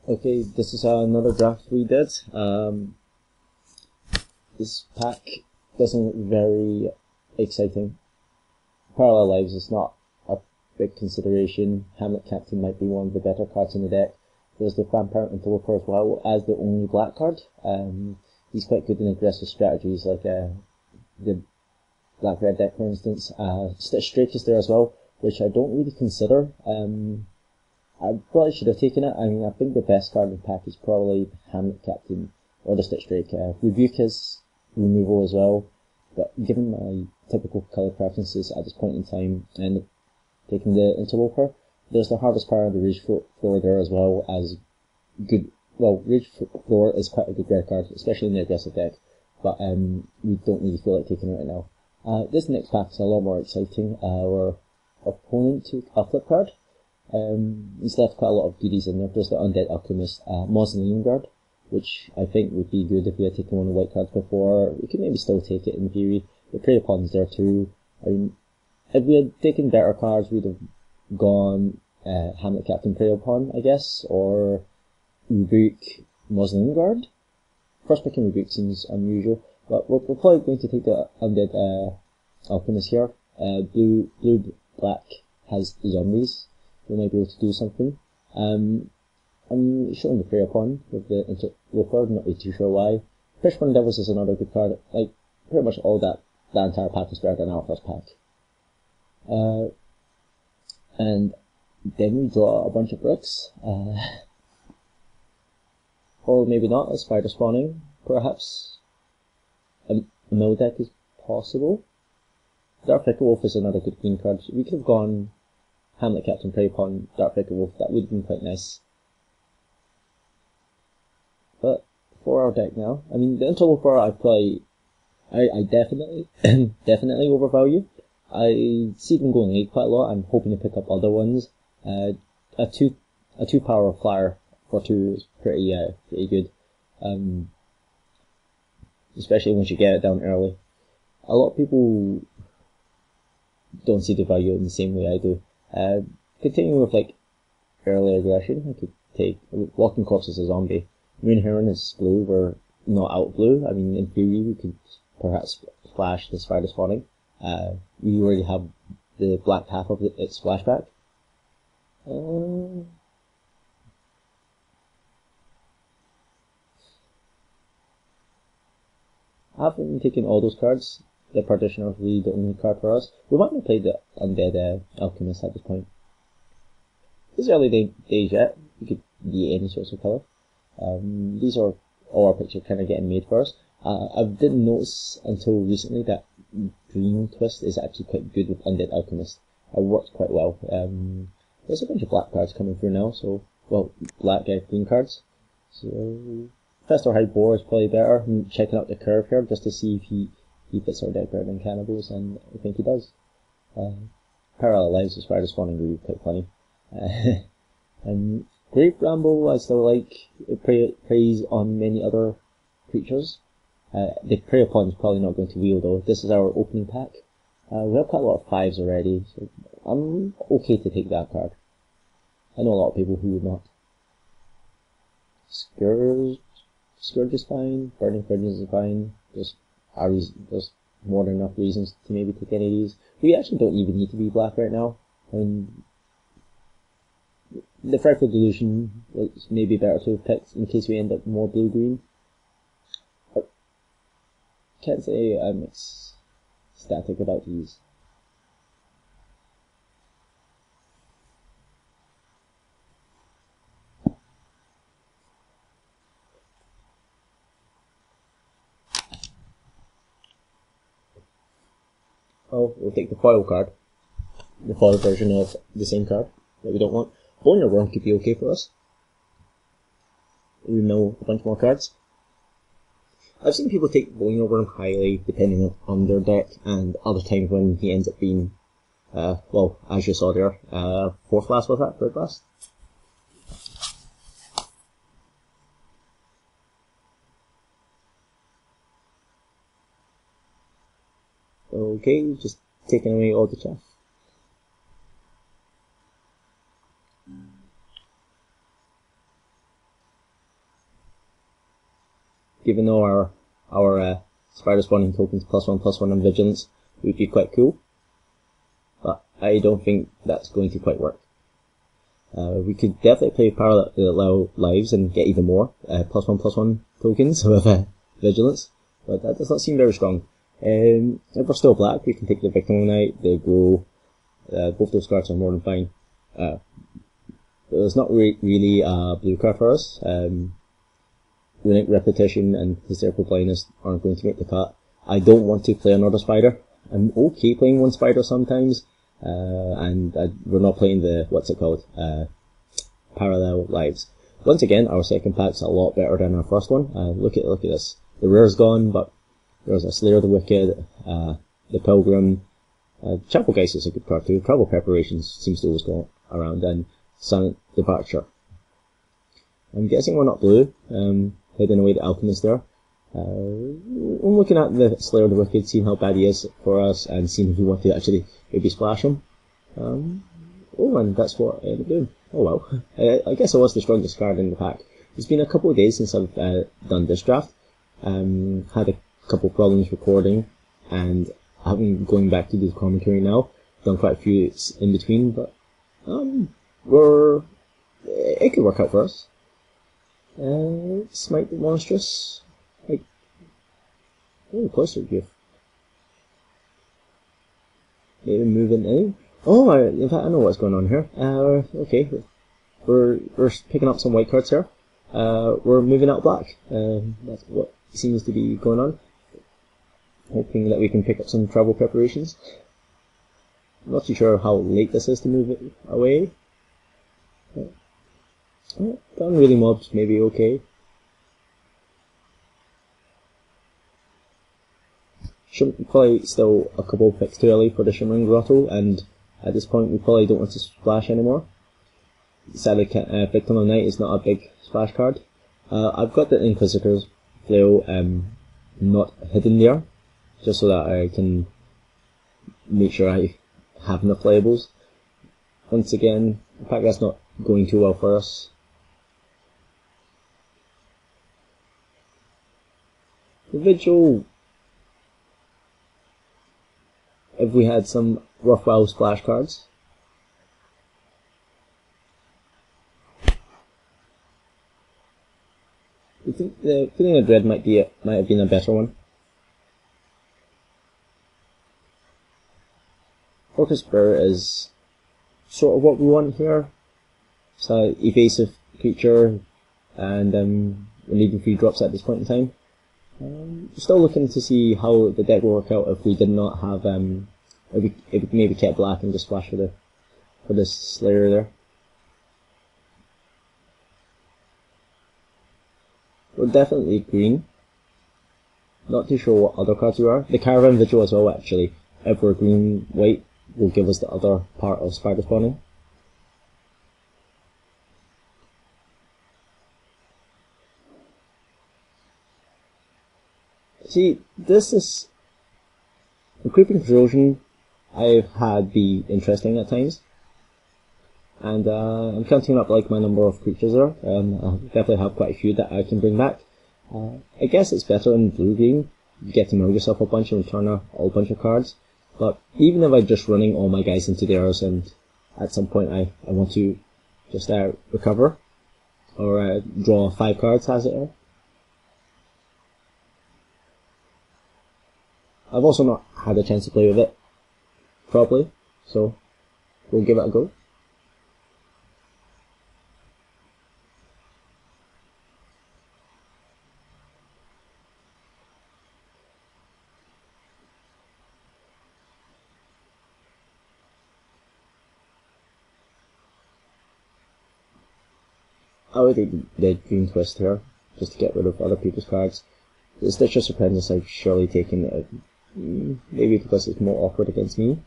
Okay, this is another draft we did. This pack doesn't look very exciting. Parallel Lives is not a big consideration. Hamlet Captain might be one of the better cards in the deck. There's the Vampire Interloper as well as the only black card. He's quite good in aggressive strategies like the black-red deck, for instance. Stitch Drake is there as well, which I don't really consider. I probably should have taken it. I mean, I think the best card in the pack is probably the Hamlet Captain or the Stitch Drake. Rebuke is removal as well, but given my typical colour preferences at this point in time, I end up taking the Interloper. There's the Harvest Power and the Rage Thrower there as well as good. Well, Rage Thrower is quite a good red card, especially in the aggressive deck, but we don't really feel like taking it right now. This next pack is a lot more exciting. Our opponent took a flip card. He's left quite a lot of goodies in there. There's the Undead Alchemist, Mausoleum Guard, which I think would be good if we had taken one of the white cards before. We could maybe still take it in theory. The Prey Upon is there too. I mean, if we had taken better cards, we'd have gone Hamlet Captain Prey Upon, I guess, or Rebuke Mausoleum Guard. First picking Rebuke seems unusual, but we're probably going to take the Undead Alchemist here. Blue Black has zombies. We might be able to do something. I'm showing the Prey Upon with the Interloper, not really too sure why. Fishburne Devils is another good card. Like, pretty much all that entire pack is better than our first pack. And then we draw a bunch of bricks. Or maybe not, a Spider Spawning, perhaps. A mill deck is possible. Dark Picker Wolf is another good green card. We could have gone Hamlet Captain Prey Upon Dark Picker Wolf. That would have been quite nice. But for our deck now, I mean, the Interloper I definitely overvalue. I see them going 8 quite a lot. I'm hoping to pick up other ones. A 2 power flyer for 2 is pretty good. Especially once you get it down early. A lot of people don't see the value in the same way I do. Continuing with like early aggression, I could take Walking Corpse as a zombie. Moon Heron is blue, we're not out blue. I mean, in theory, we could perhaps flash the Spider Spawning. We already have the black half of its flashback. I haven't taken all those cards. The Partitioner is really the only card for us. We might not play the Undead Alchemist at this point. This early days yet. We could be any sorts of colour. These are all our picks are kind of getting made for us. I didn't notice until recently that Dream Twist is actually quite good with Undead Alchemist. It works quite well. There's a bunch of black cards coming through now, so, well, black green cards. So, Festor High Boar is probably better. I'm checking out the curve here just to see if he fits our deck better than Cannibals, and I think he does. Parallel Lives with Spider Spawning would be quite funny. And Grave Bramble, I still like. It preys on many other creatures. The Prey Upon is probably not going to wheel though. This is our opening pack. We have quite a lot of 5s already, so I'm okay to take that card. I know a lot of people who would not. Scourge is fine. Burning Furnace is fine. There's more than enough reasons to maybe take any of these. We actually don't even need to be black right now. I mean, the Frightful Delusion is maybe better to have picked in case we end up more blue-green. Can't say I'm ecstatic about these. Oh, we'll take the foil card. The foil version of the same card that we don't want. Boner Worm could be okay for us. We know a bunch more cards. I've seen people take Boner Worm highly depending on their deck, and other times when he ends up being, well, as you saw there, 4th last was that? 3rd last? Okay, just taking away all the chaff. given our spider spawning tokens +1/+1 and vigilance would be quite cool. But I don't think that's going to quite work. We could definitely play parallel lives and get even more +1/+1 tokens with vigilance, but that does not seem very strong. If we're still black, we can take the Victim Knight, the Glow. Both those cards are more than fine. There's not really a blue card for us. Runic Repetition and Hysterical Blindness aren't going to make the cut. I don't want to play another spider. I'm okay playing one spider sometimes, and we're not playing the, parallel lives. Once again, our second pack's a lot better than our first one. Look at this. The rare's gone, but there's a Slayer of the Wicked, the Pilgrim, Chapelgeist is a good card too. Travel Preparations seems to always go around, and Silent Departure. I'm guessing we're not blue, hiding away the Alchemist there. I'm looking at the Slayer of the Wicked, seeing how bad he is for us, and seeing if we want to actually maybe splash him. Oh, and that's what I ended up doing. Oh well. I guess I was the strongest card in the pack. It's been a couple of days since I've done this draft. Had a couple of problems recording, and I'm going back to do the commentary now. Done quite a few in between, but it could work out for us. Smite the Monstrous. Closer gift. Maybe move in now. Oh, in fact, I know what's going on here. Okay, we're picking up some white cards here. We're moving out black. That's what seems to be going on. Hoping that we can pick up some travel preparations. I'm not too sure how late this is to move it away. Unruly Mobs, maybe okay. Probably still a couple of picks too early for the Shimmering Grotto, and at this point we probably don't want to splash anymore. Sadly, Victim of Night is not a big splash card. I've got the Inquisitor's Flail not hidden there, just so that I can make sure I have enough playables. Once again, in fact that's not going too well for us. The Vigil, if we had some worthwhile splash cards. I think the Feeling of Dread might have been a better one. Orcus Spirit is sort of what we want here. It's an evasive creature, and we're needing 3 drops at this point in time. Still looking to see how the deck will work out if we did not have if we maybe kept black and just splash for the Slayer there. We're definitely green. Not too sure what other cards we are. The Caravan Vigil as well, actually. If we're green, white will give us the other part of spider spawning. See, this is the Creeping Corrosion I've had be interesting at times, and I'm counting up like my number of creatures there. I definitely have quite a few that I can bring back. I guess it's better in blue-green. You get to mill yourself a bunch and return a whole bunch of cards. But even if I'm just running all my guys into theirs, and at some point I want to just recover or draw 5 cards, as it were. I've also not had a chance to play with it properly, so we'll give it a go. I would take the Green Twist here, just to get rid of other people's cards. The Stitch of Serpentis I've surely taken it. Maybe because it's more awkward against me.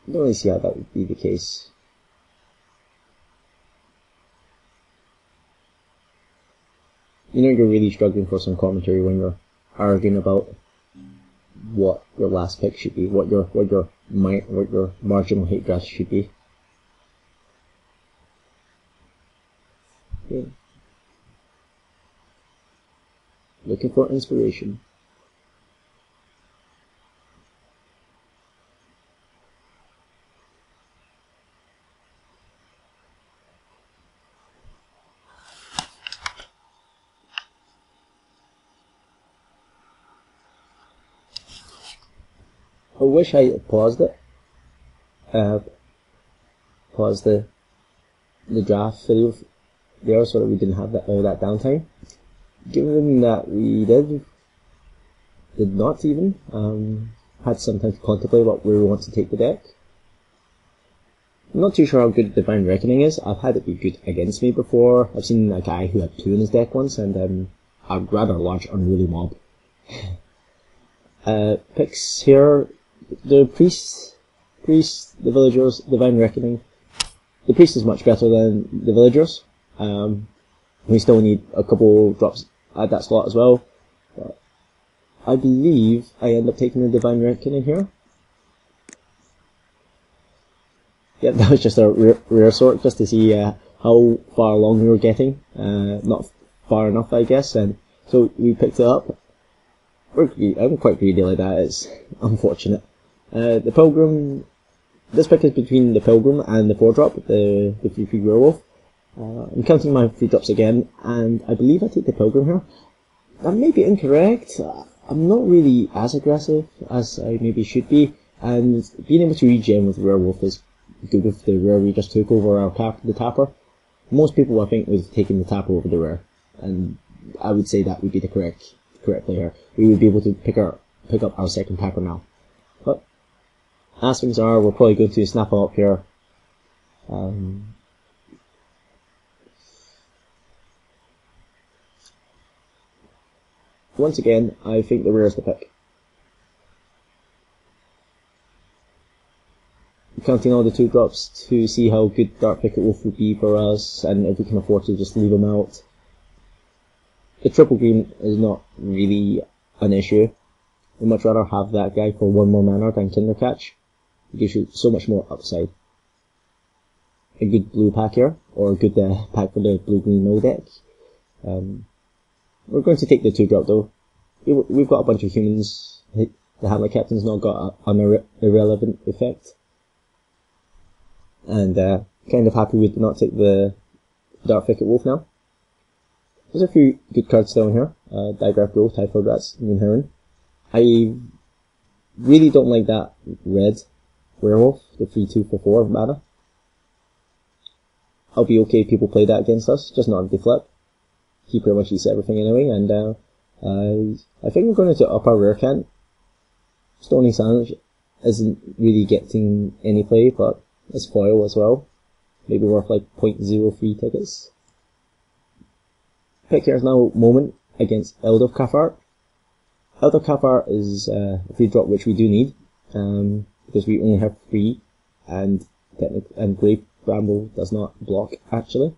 I don't really see how that would be the case. You know you're really struggling for some commentary when you're arguing about what your last pick should be, what your marginal hate draft should be. Okay. looking for inspiration. I wish I had paused it. Pause the draft video there so that we didn't have all that downtime. Given that we did not even had some time to contemplate what we want to take the deck. I'm not too sure how good Divine Reckoning is. I've had it be good against me before. I've seen a guy who had 2 in his deck once, and a rather large unruly mob. Picks here: the priest, the villagers, Divine Reckoning. The priest is much better than the villagers. We still need a couple drops at that slot as well. But I believe I end up taking the Divine Reckoning here. Yeah, that was just a rare sort, just to see how far along we were getting. Not far enough, I guess, and so we picked it up. I'm quite greedy like that, it's unfortunate. The Pilgrim, this pick is between the Pilgrim and the 4-drop, the 3/3 Werewolf. I'm counting my 3 drops again, and I believe I take the Pilgrim here. That may be incorrect. I'm not really as aggressive as I maybe should be, and being able to regen with Werewolf is good with the rare we just took over the Tapper. Most people, I think, would have taken the Tapper over the rare, and I would say that would be the correct play here. We would be able to pick up our second Tapper now. But as things are, we're probably going to snap up here. Once again, I think the rare is the pick. Counting all the 2 drops to see how good Dark Picket Wolf would be for us, and if we can afford to just leave him out. The triple green is not really an issue. We'd much rather have that guy for 1 more mana than Kindercatch. It gives you so much more upside. A good blue pack here, or a good pack for the blue-green no deck. We're going to take the 2-drop though. We've got a bunch of humans. The Hamlet Captain's not got an irrelevant effect. And kind of happy we did not take the Dark Picket Wolf now. There's a few good cards down here. Digraph Growth, Typhoid Rats, Moon Heron. I really don't like that red Werewolf, the 3/2 for 4 mana. I'll be okay if people play that against us, just not if they flip. He pretty much eats everything anyway, and I think we're going to up our rare count. Stony Sandwich isn't really getting any play, but it's foil as well. Maybe worth like 0.03 tickets. Pick here is now Moment against Elder Cathart. Elder Cathart is a 3-drop which we do need, because we only have 3, and Grave Bramble does not block actually.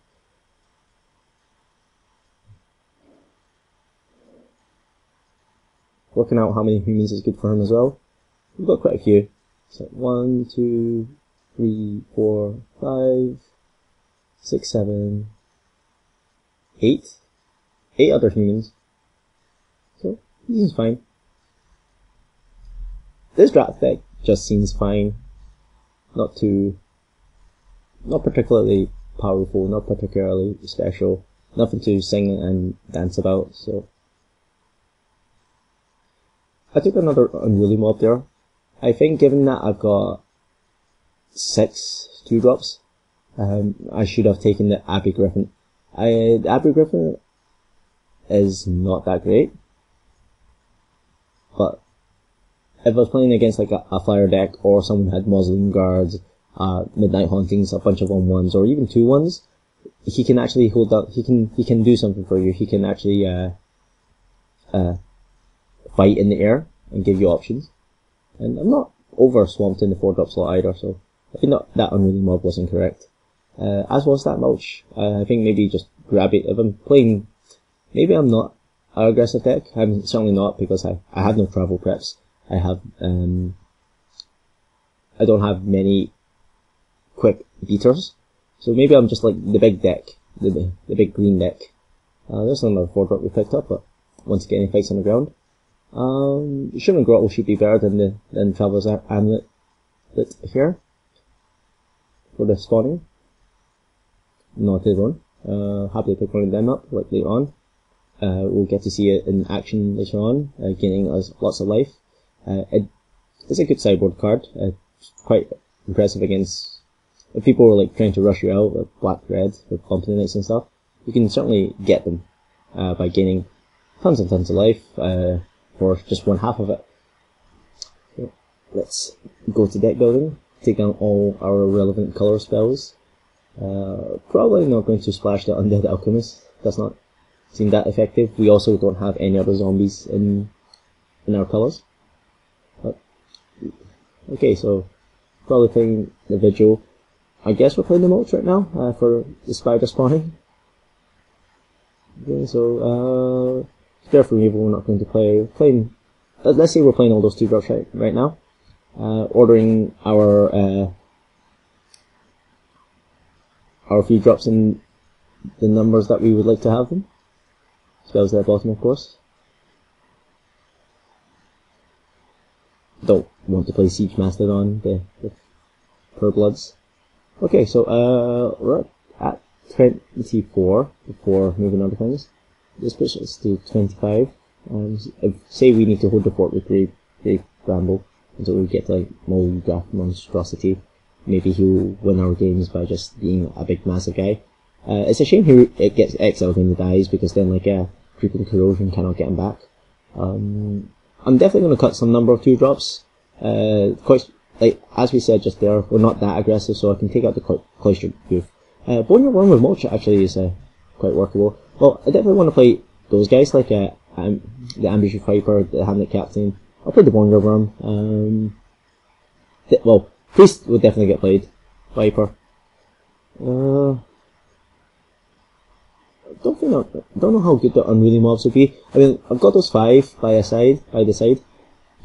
Working out how many humans is good for him as well. We've got quite a few. So 1, 2, 3, 4, 5, 6, 7, 8. 8 other humans. So, this is fine. This draft deck just seems fine. Not particularly powerful, not particularly special. Nothing to sing and dance about, so. I took another unruly mob there. I think given that I've got 6 2-drops, I should have taken the Abbey Griffin. The Abbey Griffin is not that great, but if I was playing against like a flyer deck, or someone had Mausoleum Guards, Midnight Hauntings, a bunch of 1/1s, or even 2/1s, he can actually hold out. He can do something for you. He can actually fight in the air and give you options. And I'm not over swamped in the 4-drop slot either, so I think that unruly mob was incorrect. As was that mulch. I think maybe just grab it. If I'm playing, maybe I'm not an aggressive deck. I'm certainly not, because I have no travel preps. I have, I don't have many quick beaters. So maybe I'm just like the big deck, the big green deck. There's another 4-drop we picked up, but want to get any fights on the ground. Shivering Grotto should be better than Traveler's Amulet here for the spawning. Not his one. Happily pick one of them up like later on. We'll get to see it in action later on, gaining us lots of life. It's a good sideboard card, quite impressive against, if people were like trying to rush you out with black-red, with Company and stuff, you can certainly get them, by gaining tons and tons of life, for just one half of it. So let's go to deck building, take down all our relevant colour spells. Probably not going to splash the Undead Alchemist, does not seem that effective. We also don't have any other zombies in our colours. Okay, so probably playing the Vigil. I guess we're playing the Mulch right now, for the spider spawning. Okay, so Spare for Evil we're not going to playing, let's say we're playing all those 2-drops right now. Ordering our few drops in the numbers that we would like to have them. Spells at the bottom, of course. Don't want to play Siege Mastodon, the Purbloods. Okay, so we're at 24 before moving on to things. This pushes us to 25. Say we need to hold the fort with Grave Bramble until we get to like Moldrath Monstrosity. Maybe he'll win our games by just being a big massive guy. It's a shame it gets exiled when he dies, because then like Creeping Corrosion cannot get him back. I'm definitely going to cut some number of 2-drops. Quite, like as we said just there, we're not that aggressive, so I can take out the Cloistered Goof. Boneyard Worm with Mulch actually is quite workable. Well, I definitely want to play those guys, like the Ambusher Viper, the Hamlet Captain. I'll play the Boneyard Worm. Well, Priest would definitely get played. Viper. Don't know how good the Unruly Mobs would be. I mean, I've got those 5 by the side.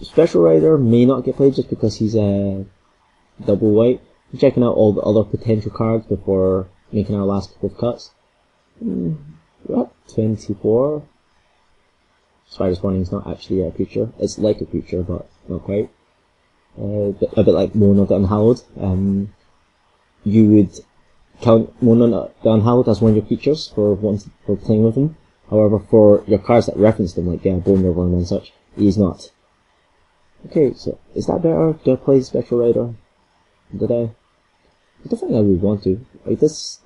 Special Rider may not get played just because he's double white. I'm checking out all the other potential cards before making our last couple of cuts. We're at 24. Spider Spawning is not actually a creature. It's like a creature, but not quite. A bit like Mona the Unhallowed. You would count Mona the Unhallowed as one of your creatures for playing with them. However, for your cards that reference them, like Boneyard Worm and such, he is not. Okay, so is that better? Did I play Spectral Rider? Did I? I don't think I would want to. Like this,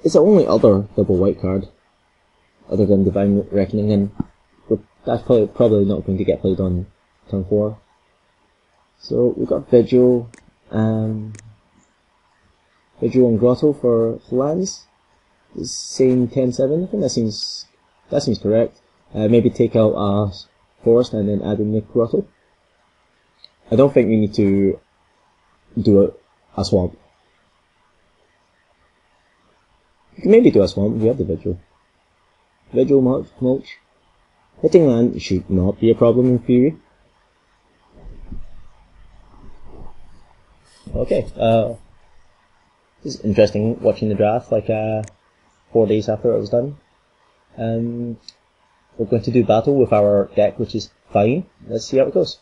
it's the only other double white card other than Divine Reckoning, and that's probably not going to get played on turn 4. So we've got Vigil and Grotto for lands. It's saying 10-7. I think that seems correct. Maybe take out a Forest and then add in the Grotto. I don't think we need to do a Swamp. We can maybe do a Swamp if we have the Vigil. Vigil, Mulch. Hitting land should not be a problem in theory. Okay, this is interesting watching the draft like 4 days after it was done. We're going to do battle with our deck, which is fine. Let's see how it goes.